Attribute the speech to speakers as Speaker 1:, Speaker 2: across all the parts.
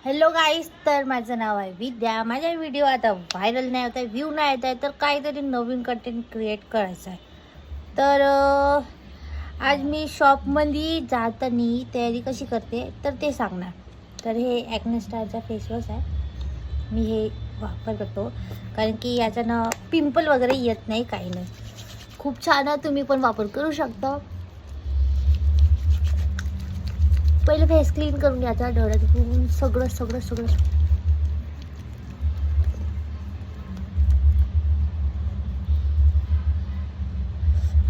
Speaker 1: Hello गाईस, तर माझं नाव आहे विद्या. माझा व्हिडिओ आता व्हायरल नाही होत आहे, व्ह्यू नाही येत आहे, तर काहीतरी नवीन कंटेंट क्रिएट करायचं आहे. तर आज मी शॉपमध्ये जाताना तयारी कशी करते तर ते सांगणार. तर हे ॲक्ने स्टारचा फेसवॉश आहे. मी हे वापर करतो कारण की याच्यानं पिंपल वगैरे येत नाही, काही नाही. खूप छान आहे, तुम्ही पण वापर करू शकता. पहिले फेस क्लीन करून घ्यायचा, डोळ्यात सगळं सगळं सगळं.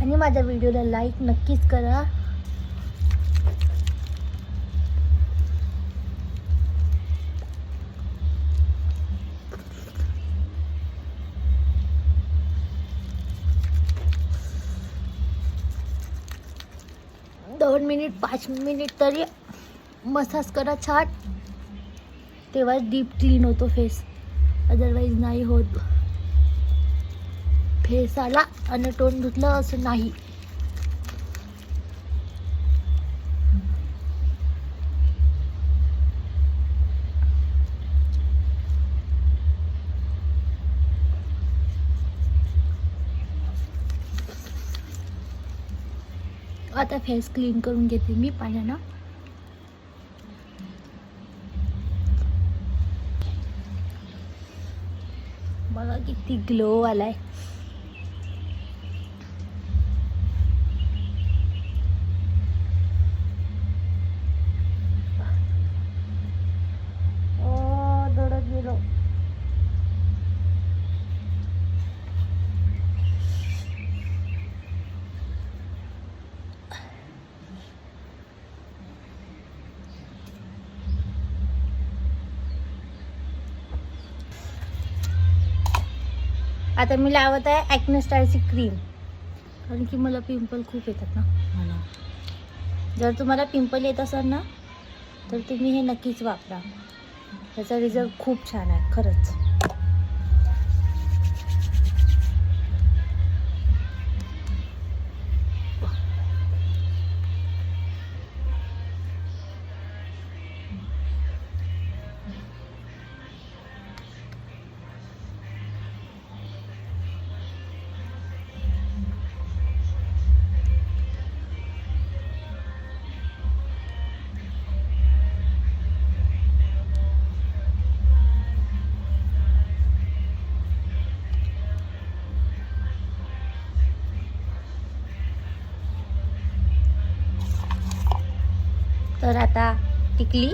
Speaker 1: आणि माझ्या व्हिडिओला लाईक नक्कीच करा. दोन मिनिट 5 मिनिट तरी मसाज करा छान, तेव्हा डीप क्लीन होतो फेस, अदरवाईज नाही होत. फेस आला आणि तोंड धुतलं असं नाही. आता फेस क्लीन करून घेते मी पाण्यानं. बघा किती ग्लो आलाय. दडत गेलो. आता मी लावत आहे ॲक्ने स्टारची क्रीम, कारण की मला पिंपल खूप येतात ना मला. जर तुम्हाला पिंपल येत असेल ना तर तुम्ही हे नक्कीच वापरा. त्याचा रिझल्ट खूप छान आहे खरंच. तर आता टिकली